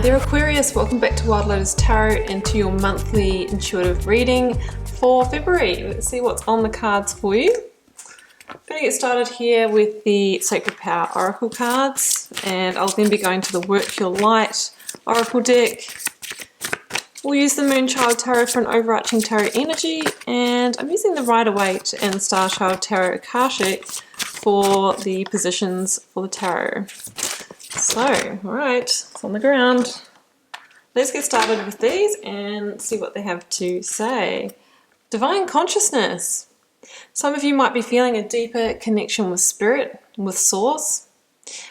Hi there Aquarius, welcome back to Wild Lotus Tarot and to your monthly intuitive reading for February. Let's see what's on the cards for you. I'm going to get started here with the Sacred Power Oracle cards, and I'll then be going to the Work Your Light Oracle deck. We'll use the Moonchild Tarot for an overarching tarot energy, and I'm using the Rider-Waite and the Starchild Tarot Akashic for the positions for the tarot. So, alright, it's on the ground. Let's get started with these and see what they have to say. Divine Consciousness. Some of you might be feeling a deeper connection with Spirit, with Source.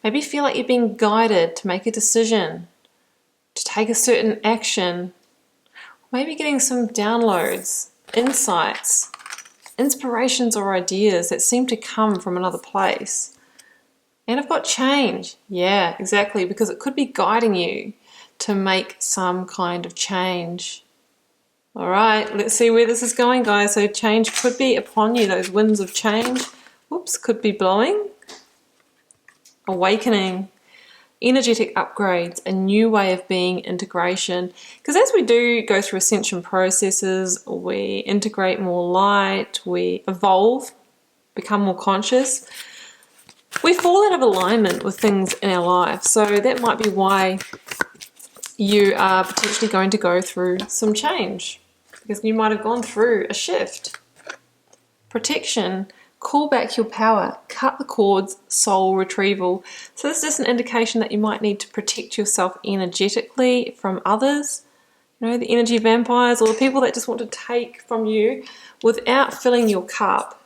Maybe you feel like you're being guided to make a decision, to take a certain action. Maybe getting some downloads, insights, inspirations or ideas that seem to come from another place. And I've got change. Yeah, exactly, because it could be guiding you to make some kind of change. All right, let's see where this is going, guys. So change could be upon you. Those winds of change, whoops, could be blowing. Awakening, energetic upgrades, a new way of being, integration. Because as we do go through ascension processes, we integrate more light, we evolve, become more conscious. We fall out of alignment with things in our life, so that might be why you are potentially going to go through some change, because you might have gone through a shift. Protection, call back your power, cut the cords, soul retrieval. So this is just an indication that you might need to protect yourself energetically from others, you know, the energy vampires or the people that just want to take from you without filling your cup.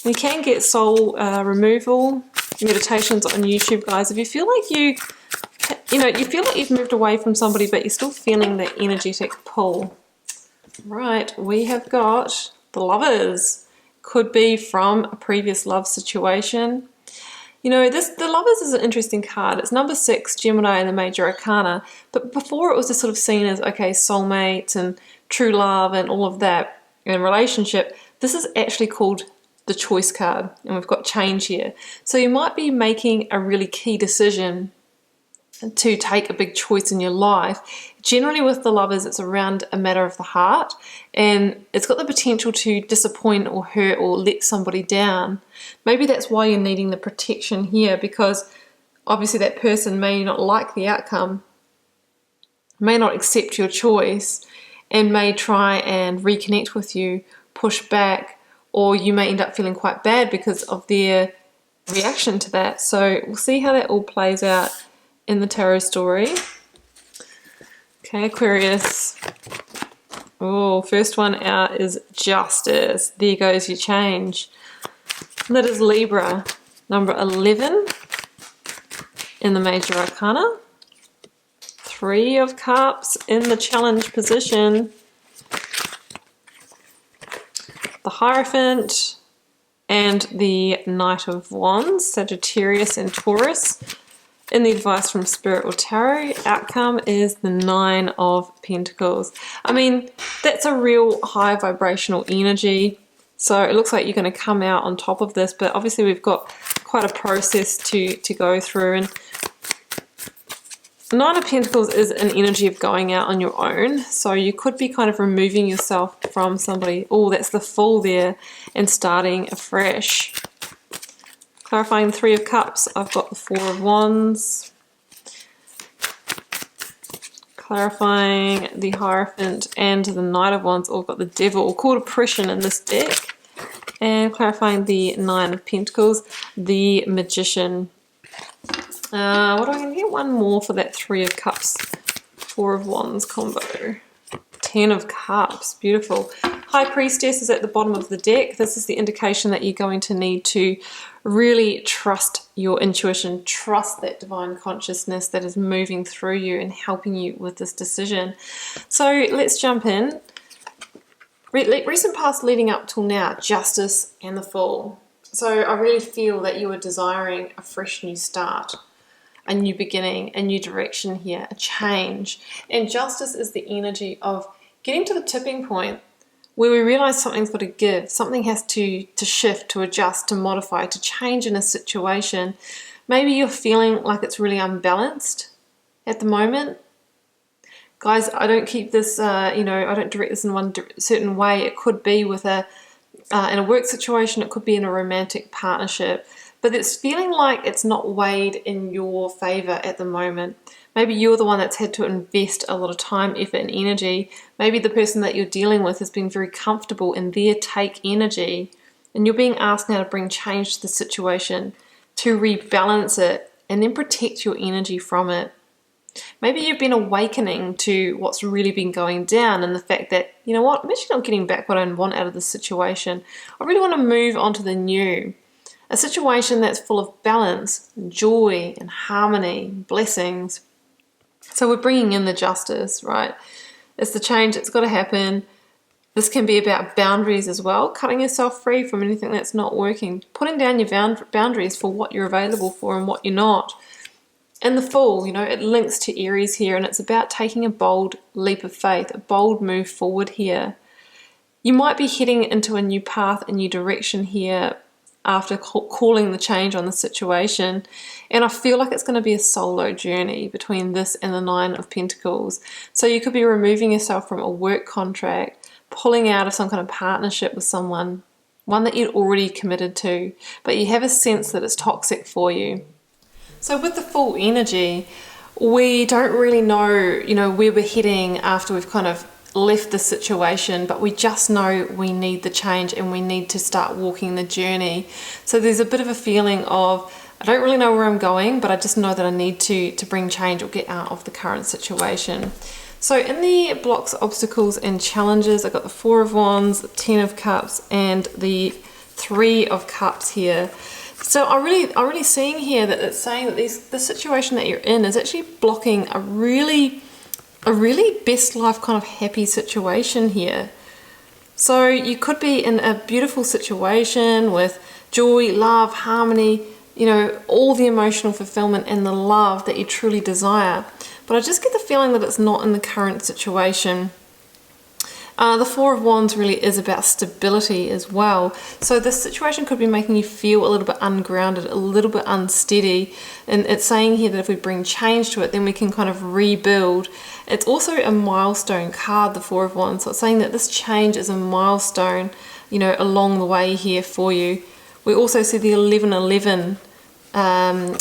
You can get soul removal meditations on YouTube, guys. If you feel like you feel like you've moved away from somebody, but you're still feeling that energetic pull. Right, we have got the Lovers. Could be from a previous love situation. You know, the Lovers is an interesting card. It's number 6, Gemini in the Major Arcana. But before it was just sort of seen as, okay, soulmates and true love and all of that in relationship. This is actually called the Choice card, and we've got change here. So you might be making a really key decision to take a big choice in your life. Generally with the Lovers, it's around a matter of the heart, and it's got the potential to disappoint or hurt or let somebody down. Maybe that's why you're needing the protection here, because obviously that person may not like the outcome, may not accept your choice, and may try and reconnect with you, push back, or you may end up feeling quite bad because of their reaction to that. So we'll see how that all plays out in the tarot story. Okay, Aquarius. Oh, first one out is Justice. There goes your change. That is Libra, number 11 in the Major Arcana. 3 of Cups in the challenge position. The Hierophant and the Knight of Wands, Sagittarius and Taurus. In the advice from Spirit or Tarot, outcome is the 9 of Pentacles. I mean, that's a real high vibrational energy. So it looks like you're going to come out on top of this, but obviously we've got quite a process to go through. And 9 of Pentacles is an energy of going out on your own. So you could be kind of removing yourself from somebody. Oh, that's the Fool there, and starting afresh. Clarifying the 3 of Cups, I've got the 4 of Wands. Clarifying the Hierophant and the Knight of Wands, all got the Devil, called Oppression in this deck. And clarifying the 9 of Pentacles, the Magician. What am I going to get? One more for that 3 of Cups, 4 of Wands combo. 10 of Cups, beautiful. High Priestess is at the bottom of the deck. This is the indication that you're going to need to really trust your intuition, trust that divine consciousness that is moving through you and helping you with this decision. So let's jump in. Recent past leading up till now, Justice and the Fool. So I really feel that you are desiring a fresh new start, a new beginning, a new direction here, a change. And Justice is the energy of getting to the tipping point where we realize something's got to give, something has to shift, to adjust, to modify, to change in a situation. Maybe you're feeling like it's really unbalanced at the moment. Guys, I don't keep this, I don't direct this in one certain way. It could be with in a work situation, it could be in a romantic partnership, but it's feeling like it's not weighed in your favor at the moment. Maybe you're the one that's had to invest a lot of time, effort, and energy. Maybe the person that you're dealing with has been very comfortable in their take energy, and you're being asked now to bring change to the situation, to rebalance it, and then protect your energy from it. Maybe you've been awakening to what's really been going down and the fact that, you know what, I'm actually not getting back what I want out of this situation. I really want to move on to the new. A situation that's full of balance, joy, and harmony, blessings. So we're bringing in the justice, right? It's the change that's got to happen. This can be about boundaries as well, cutting yourself free from anything that's not working, putting down your boundaries for what you're available for and what you're not. And the Fool, it links to Aries here, and it's about taking a bold leap of faith, a bold move forward here. You might be heading into a new path, a new direction here after calling the change on the situation. And I feel like it's going to be a solo journey between this and the Nine of Pentacles. So you could be removing yourself from a work contract, pulling out of some kind of partnership with someone, one that you'd already committed to, but you have a sense that it's toxic for you. So with the Fool energy, we don't really know, where we're heading after we've kind of left the situation, but we just know we need the change and we need to start walking the journey. So there's a bit of a feeling of, I don't really know where I'm going, but I just know that I need to bring change or get out of the current situation. So in the blocks, obstacles, and challenges, I've got the Four of Wands, the Ten of Cups, and the Three of Cups here. So I'm really seeing here that it's saying that the situation that you're in is actually blocking a really best life kind of happy situation here. So you could be in a beautiful situation with joy, love, harmony, all the emotional fulfillment and the love that you truly desire. But I just get the feeling that it's not in the current situation. The Four of Wands really is about stability as well. So this situation could be making you feel a little bit ungrounded, a little bit unsteady. And it's saying here that if we bring change to it, then we can kind of rebuild. It's also a milestone card, the Four of Wands. So it's saying that this change is a milestone, along the way here for you. We also see the 1111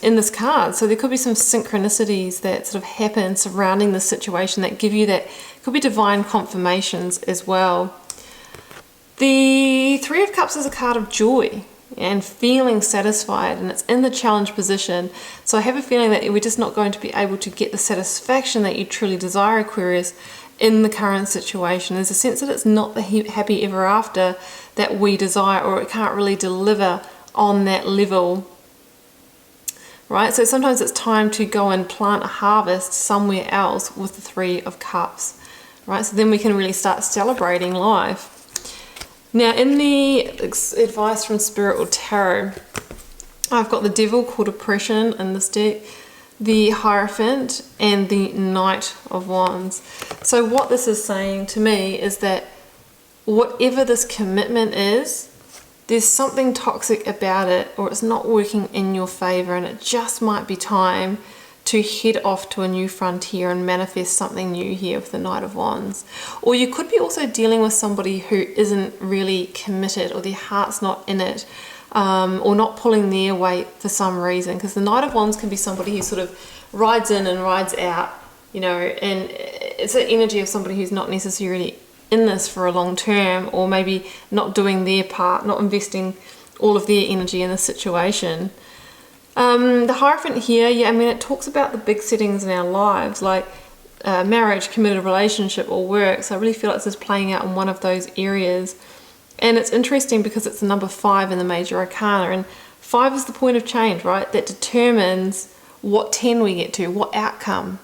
in this card. So there could be some synchronicities that sort of happen surrounding the situation that give you that. Could be divine confirmations as well. The Three of Cups is a card of joy and feeling satisfied, and it's in the challenge position. So I have a feeling that we're just not going to be able to get the satisfaction that you truly desire, Aquarius, in the current situation. There's a sense that it's not the happy ever after that we desire, or it can't really deliver on that level. Right, so sometimes it's time to go and plant a harvest somewhere else with the Three of Cups. Right, so then we can really start celebrating life. Now, in the advice from Spirit or Tarot, I've got the Devil called Oppression in this deck, the Hierophant, and the Knight of Wands. So what this is saying to me is that whatever this commitment is, there's something toxic about it, or it's not working in your favor, and it just might be time to head off to a new frontier and manifest something new here with the Knight of Wands. Or you could be also dealing with somebody who isn't really committed, or their heart's not in it, or not pulling their weight for some reason, because the Knight of Wands can be somebody who sort of rides in and rides out, and it's an energy of somebody who's not necessarily in this for a long term, or maybe not doing their part, not investing all of their energy in the situation. The Hierophant here, it talks about the big settings in our lives, like marriage, committed relationship, or work. So I really feel like this is playing out in one of those areas. And it's interesting because it's the number 5 in the Major Arcana, and 5 is the point of change, right? That determines what 10 we get to, what outcome.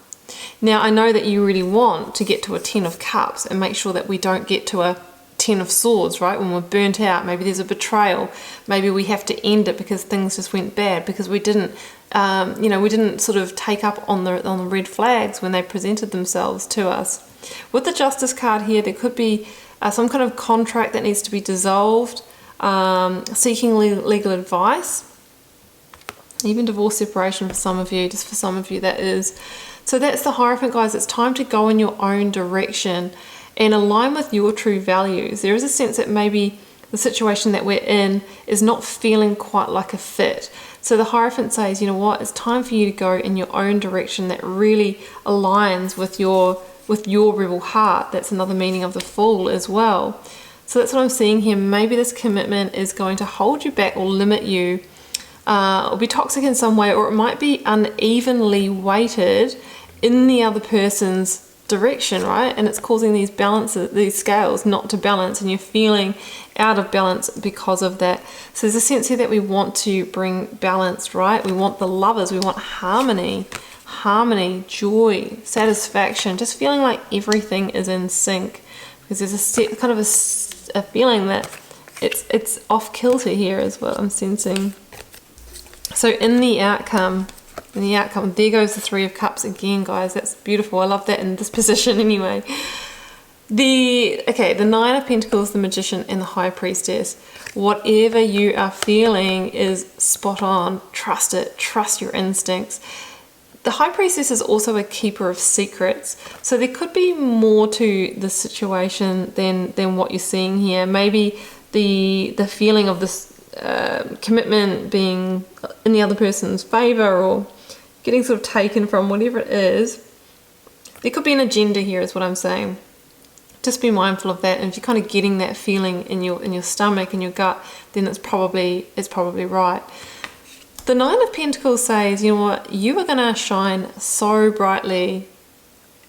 Now, I know that you really want to get to a 10 of Cups and make sure that we don't get to a 10 of Swords, right? When we're burnt out, maybe there's a betrayal, maybe we have to end it because things just went bad, because we didn't, we didn't sort of take up on the red flags when they presented themselves to us. With the Justice card here, there could be some kind of contract that needs to be dissolved, seeking legal advice, even divorce, separation for some of you, just for some of you that is. So that's the Hierophant, guys. It's time to go in your own direction and align with your true values. There is a sense that maybe the situation that we're in is not feeling quite like a fit. So the Hierophant says, you know what, it's time for you to go in your own direction that really aligns with your rebel heart. That's another meaning of the Fool as well. So that's what I'm seeing here. Maybe this commitment is going to hold you back or limit you, or be toxic in some way, or it might be unevenly weighted in the other person's direction, right? And it's causing these scales not to balance, and you're feeling out of balance because of that. So there's a sense here that we want to bring balance, right? We want the Lovers, we want harmony, joy, satisfaction, just feeling like everything is in sync, because there's a feeling that it's off kilter here is what I'm sensing. So in the outcome, there goes the Three of Cups again, guys. That's beautiful. I love that in this position anyway. The Nine of Pentacles, the Magician, and the High Priestess. Whatever you are feeling is spot on. Trust it. Trust your instincts. The High Priestess is also a keeper of secrets. So there could be more to the situation than what you're seeing here. Maybe the feeling of this commitment being in the other person's favor, or getting sort of taken from, whatever it is. There could be an agenda here is what I'm saying. Just be mindful of that, and if you're kind of getting that feeling in your stomach, in your gut, then it's probably right. The Nine of Pentacles says, you know what, you are going to shine so brightly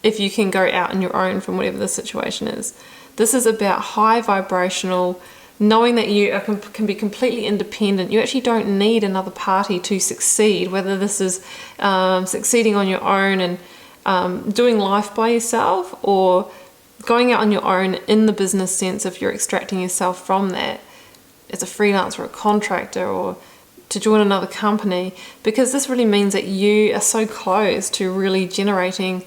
if you can go out on your own from whatever the situation is. This is about high vibrational, knowing that you can be completely independent. You actually don't need another party to succeed, whether this is succeeding on your own and doing life by yourself, or going out on your own in the business sense if you're extracting yourself from that as a freelancer or a contractor, or to join another company, because this really means that you are so close to really generating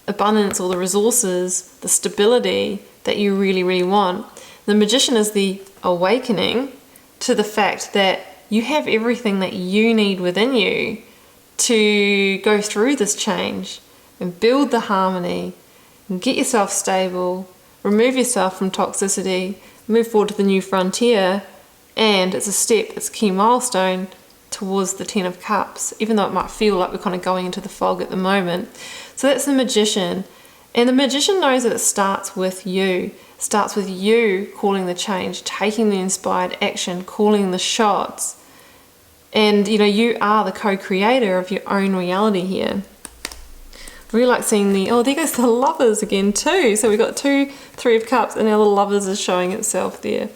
abundance, or the resources, the stability that you really, really want. The Magician is the awakening to the fact that you have everything that you need within you to go through this change and build the harmony and get yourself stable, remove yourself from toxicity, move forward to the new frontier. And it's a step, it's a key milestone towards the Ten of Cups, even though it might feel like we're kind of going into the fog at the moment. So that's the Magician. And the Magician knows that it starts with you. It starts with you calling the change, taking the inspired action, calling the shots. And, you know, you are the co-creator of your own reality here. I really like seeing there goes the Lovers again too. So we've got Three of Cups, and now the Lovers is showing itself there.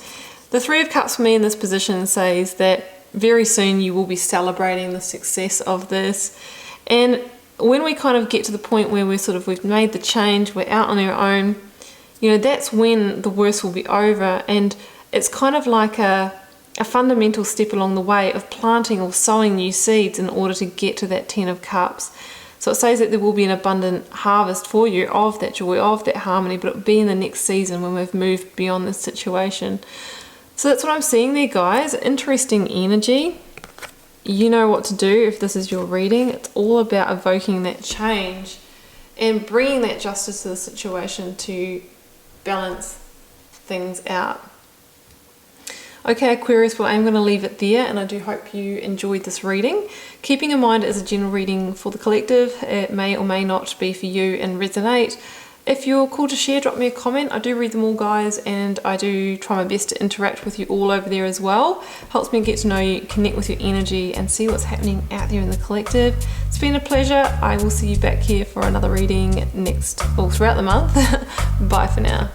The Three of Cups for me in this position says that very soon you will be celebrating the success of this. And when we kind of get to the point where we've made the change, we're out on our own, you know, that's when the worst will be over. And it's kind of like a fundamental step along the way of planting or sowing new seeds in order to get to that Ten of Cups. So it says that there will be an abundant harvest for you of that joy, of that harmony, but it'll be in the next season when we've moved beyond this situation. So that's what I'm seeing there, guys. Interesting energy. You know what to do if this is your reading. It's all about evoking that change and bringing that justice to the situation to balance things out. Okay, Aquarius, well, I'm going to leave it there, and I do hope you enjoyed this reading. Keeping in mind it is a general reading for the collective. It may or may not be for you and resonate. If you're called to share, drop me a comment. I do read them all, guys, and I do try my best to interact with you all over there as well. Helps me get to know you, connect with your energy, and see what's happening out there in the collective. It's been a pleasure. I will see you back here for another reading throughout the month. Bye for now.